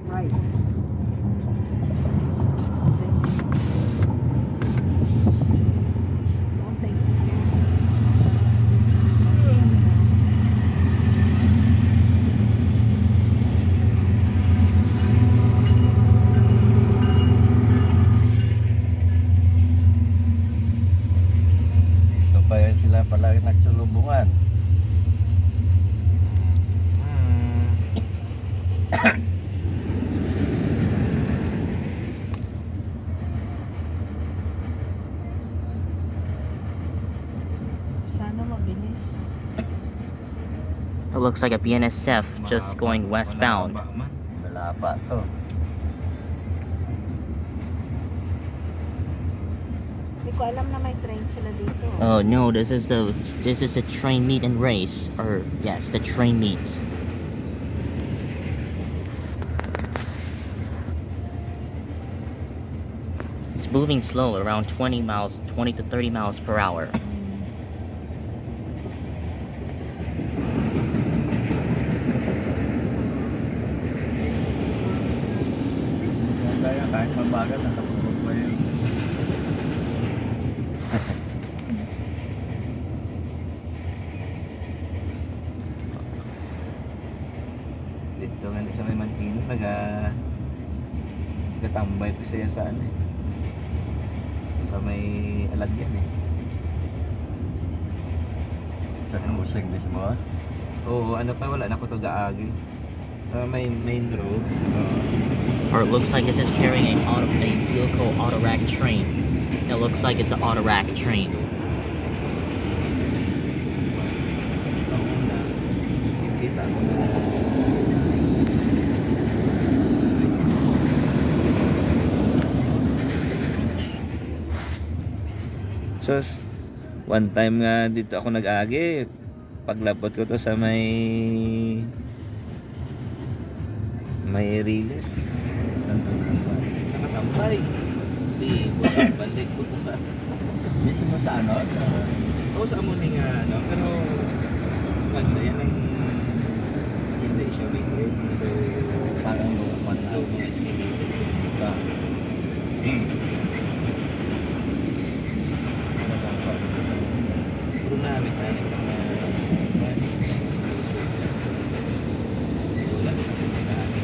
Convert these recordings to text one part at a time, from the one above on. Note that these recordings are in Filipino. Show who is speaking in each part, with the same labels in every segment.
Speaker 1: Right. Don't take
Speaker 2: Ito pa yan sila pala nagsulubungan.
Speaker 1: Sana mabilis.
Speaker 3: It looks like a BNSF just going westbound.
Speaker 2: Malaba to.
Speaker 1: Hindi ko alam na may train sila dito.
Speaker 3: Oh no, this is a train meet and race, or yes, the train meet. It's moving slow, around 20 to 30 miles per hour.
Speaker 2: Kaya kahit mabagal, nakatulog pa yun.
Speaker 4: Dito nga sa may Mantino, nagatambay po siya sa ano eh. Sa may alagyan eh.
Speaker 2: Sa kusig din mo.
Speaker 4: Oo, ano pa, wala na ko to gaagi. Sa may main road.
Speaker 3: Or it looks like this is carrying a Philco Autorack train. It looks like it's an Autorack train.
Speaker 4: Kita mo na. So, one time nga dito ako nag-agi. Paglapot ko to sa may release. Nakatambay. Di, balik ko to sa...
Speaker 2: Mismo sa ano?
Speaker 4: Oo, sa amo ni nga, ano. Pero, ano siya, yan ang... Hindi siya may grade. So,
Speaker 2: Parang lupan na.
Speaker 4: ito mga escalator siya.
Speaker 2: Diba?
Speaker 4: Puro namin tayo ng mga... Wala sa mga namin.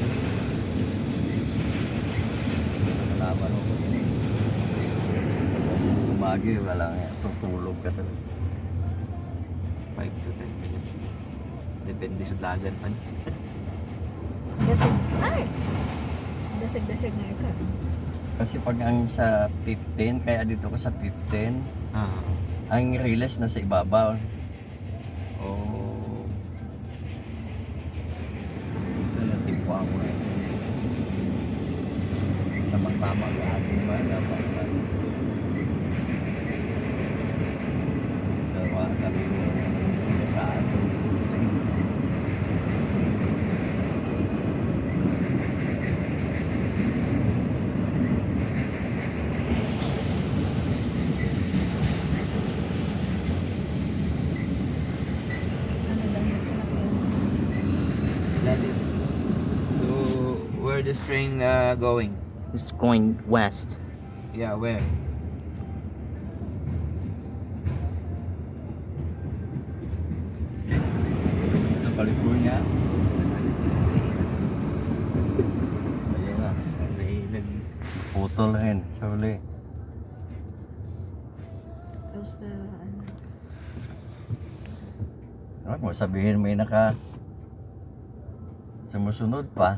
Speaker 2: Malaman mo. Umagi, wala nga. Tutulog ka talaga.
Speaker 4: 5 to 10 minutes. Depende sa dagat pa niya.
Speaker 1: Dasig. Ay! Dasig-dasig nga ka.
Speaker 2: Kasi pag ang sa 15, kaya dito ko sa 15,
Speaker 4: Ah.
Speaker 2: ang release nasa ibabaw.
Speaker 4: Oh.
Speaker 2: Sa natipo ako eh. Tamang-tama ang ating ba? Dapat ba? Dalawa kami mo sila sa ato.
Speaker 1: Ano lang yung sinakyan.
Speaker 4: Lalit. So, where this train going?
Speaker 3: It's going west.
Speaker 4: Yeah, where?
Speaker 2: Sa California. Ayun nga.
Speaker 4: May
Speaker 2: Putol rin sa uli.
Speaker 1: Tapos na, ano.
Speaker 2: Ano mo sabihin may sumusunod pa.